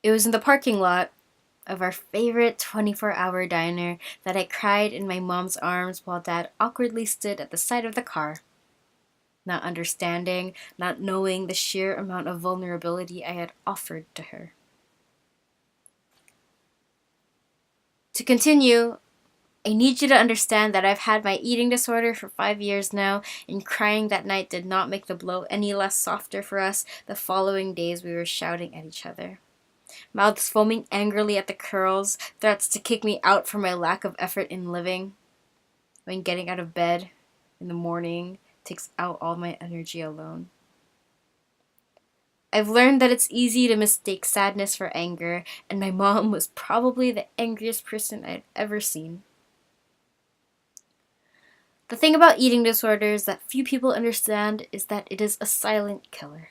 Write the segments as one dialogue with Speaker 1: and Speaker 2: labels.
Speaker 1: It was in the parking lot of our favorite 24-hour diner that I cried in my mom's arms while Dad awkwardly stood at the side of the car, not understanding, not knowing the sheer amount of vulnerability I had offered to her. To continue, I need you to understand that I've had my eating disorder for 5 years now, and crying that night did not make the blow any less softer for us. The following days we were shouting at each other, mouths foaming angrily at the curls, threats to kick me out for my lack of effort in living. When getting out of bed in the morning takes out all my energy alone. I've learned that it's easy to mistake sadness for anger, and my mom was probably the angriest person I'd ever seen. The thing about eating disorders that few people understand is that it is a silent killer.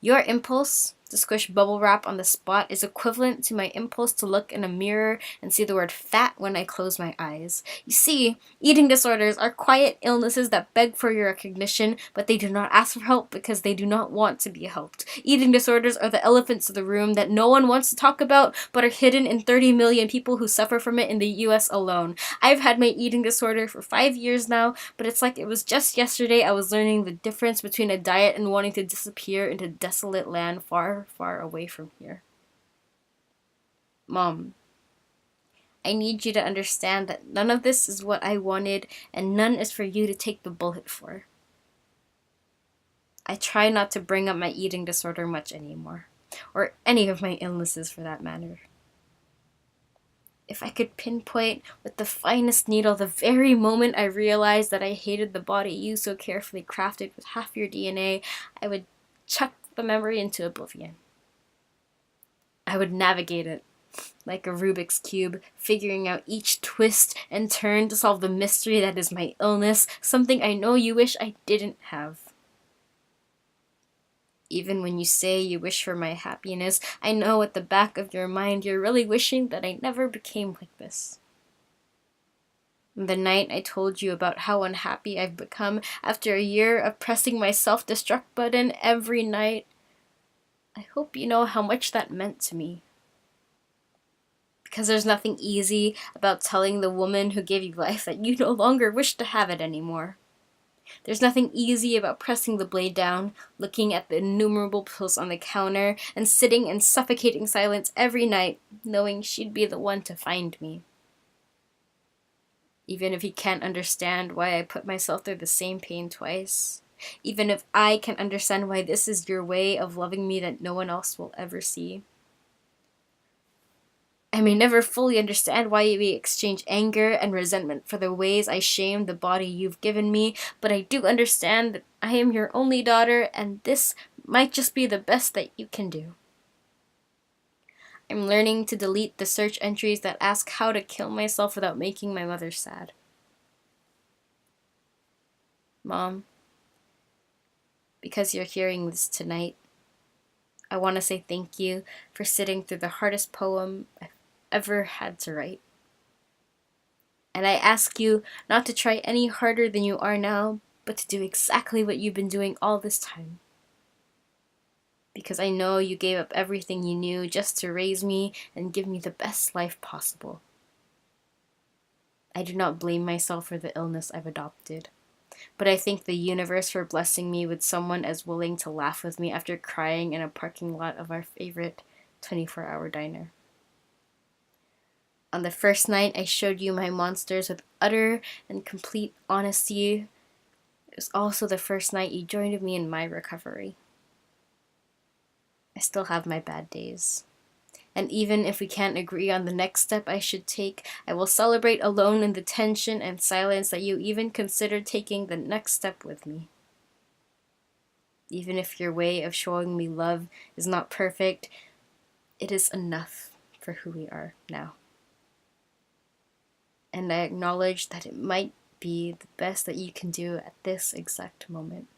Speaker 1: Your impulse to squish bubble wrap on the spot is equivalent to my impulse to look in a mirror and see the word fat when I close my eyes. You see, eating disorders are quiet illnesses that beg for your recognition, but they do not ask for help because they do not want to be helped. Eating disorders are the elephants in the room that no one wants to talk about, but are hidden in 30 million people who suffer from it in the US alone. I've had my eating disorder for 5 years now, but it's like it was just yesterday I was learning the difference between a diet and wanting to disappear into desolate land far, far away from here. Mom, I need you to understand that none of this is what I wanted, and none is for you to take the bullet for. I try not to bring up my eating disorder much anymore, or any of my illnesses for that matter. If I could pinpoint with the finest needle the very moment I realized that I hated the body you so carefully crafted with half your DNA, I would chuck the memory into oblivion. I would navigate it like a Rubik's Cube, figuring out each twist and turn to solve the mystery that is my illness, something I know you wish I didn't have. Even when you say you wish for my happiness, I know at the back of your mind you're really wishing that I never became like this. The night I told you about how unhappy I've become after a year of pressing my self-destruct button every night, I hope you know how much that meant to me. Because there's nothing easy about telling the woman who gave you life that you no longer wish to have it anymore. There's nothing easy about pressing the blade down, looking at the innumerable pills on the counter, and sitting in suffocating silence every night, knowing she'd be the one to find me. Even if you can't understand why I put myself through the same pain twice, even if I can understand why this is your way of loving me that no one else will ever see. I may never fully understand why we exchange anger and resentment for the ways I shame the body you've given me, but I do understand that I am your only daughter, and this might just be the best that you can do. I'm learning to delete the search entries that ask how to kill myself without making my mother sad. Mom, because you're hearing this tonight, I want to say thank you for sitting through the hardest poem I've ever had to write. And I ask you not to try any harder than you are now, but to do exactly what you've been doing all this time. Because I know you gave up everything you knew just to raise me and give me the best life possible. I do not blame myself for the illness I've adopted, but I thank the universe for blessing me with someone as willing to laugh with me after crying in a parking lot of our favorite 24-hour diner. On the first night I showed you my monsters with utter and complete honesty, it was also the first night you joined me in my recovery. I still have my bad days. And even if we can't agree on the next step I should take, I will celebrate alone in the tension and silence that you even considered taking the next step with me. Even if your way of showing me love is not perfect, it is enough for who we are now. And I acknowledge that it might be the best that you can do at this exact moment.